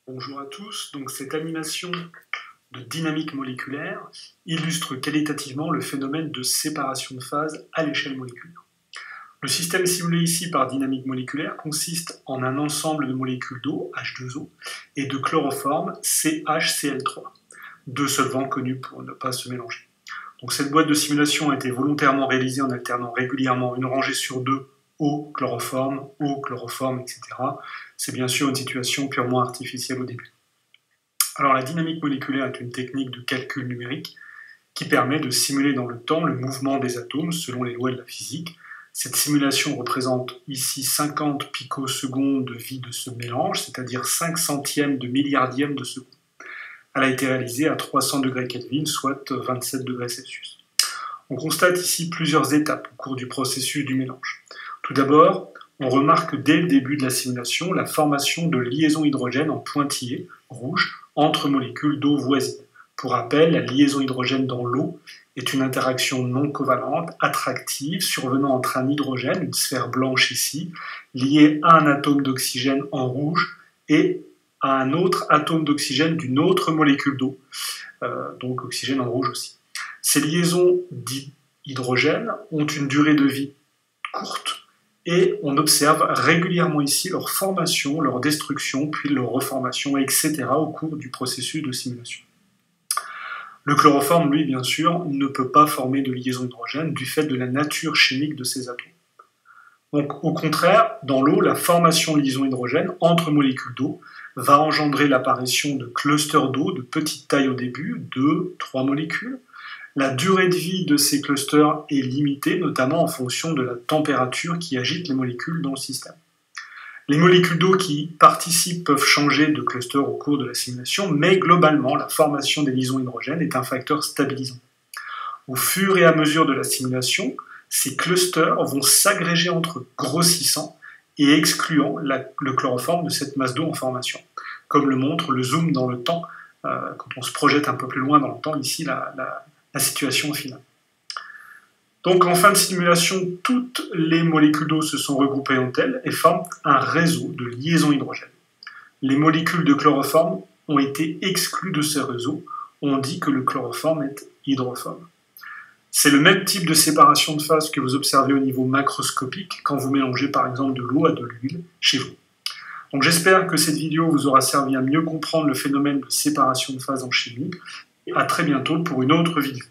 Bonjour à tous, donc cette animation de dynamique moléculaire illustre qualitativement le phénomène de séparation de phase à l'échelle moléculaire. Le système simulé ici par dynamique moléculaire consiste en un ensemble de molécules d'eau, H2O, et de chloroforme, CHCl3, deux solvants connus pour ne pas se mélanger. Donc cette boîte de simulation a été volontairement réalisée en alternant régulièrement une rangée sur deux eau, chloroforme, etc. C'est bien sûr une situation purement artificielle au début. Alors la dynamique moléculaire est une technique de calcul numérique qui permet de simuler dans le temps le mouvement des atomes selon les lois de la physique. Cette simulation représente ici 50 picosecondes de vie de ce mélange, c'est-à-dire 5 centièmes de milliardième de seconde. Elle a été réalisée à 300 degrés Kelvin, soit 27 degrés Celsius. On constate ici plusieurs étapes au cours du processus du mélange. Tout d'abord, on remarque dès le début de la simulation la formation de liaisons hydrogène en pointillés rouges entre molécules d'eau voisines. Pour rappel, la liaison hydrogène dans l'eau est une interaction non covalente, attractive, survenant entre un hydrogène, une sphère blanche ici, lié à un atome d'oxygène en rouge et à un autre atome d'oxygène d'une autre molécule d'eau, donc oxygène en rouge aussi. Ces liaisons d'hydrogène ont une durée de vie courte et on observe régulièrement ici leur formation, leur destruction, puis leur reformation, etc. au cours du processus de simulation. Le chloroforme, lui, bien sûr, ne peut pas former de liaison hydrogène du fait de la nature chimique de ces atomes. Donc, au contraire, dans l'eau, la formation de liaison hydrogène entre molécules d'eau va engendrer l'apparition de clusters d'eau de petite taille au début, 2-3 molécules. La durée de vie de ces clusters est limitée, notamment en fonction de la température qui agite les molécules dans le système. Les molécules d'eau qui participent peuvent changer de cluster au cours de la simulation, mais globalement, la formation des liaisons hydrogène est un facteur stabilisant. Au fur et à mesure de la simulation, ces clusters vont s'agréger entre eux, grossissant et excluant le chloroforme de cette masse d'eau en formation, comme le montre le zoom dans le temps, quand on se projette un peu plus loin dans le temps, ici la situation finale. Donc en fin de simulation, toutes les molécules d'eau se sont regroupées entre elles et forment un réseau de liaisons hydrogène. Les molécules de chloroforme ont été exclues de ce réseau. On dit que le chloroforme est hydrophobe. C'est le même type de séparation de phase que vous observez au niveau macroscopique quand vous mélangez par exemple de l'eau à de l'huile chez vous. Donc j'espère que cette vidéo vous aura servi à mieux comprendre le phénomène de séparation de phase en chimie. Et à très bientôt pour une autre vidéo.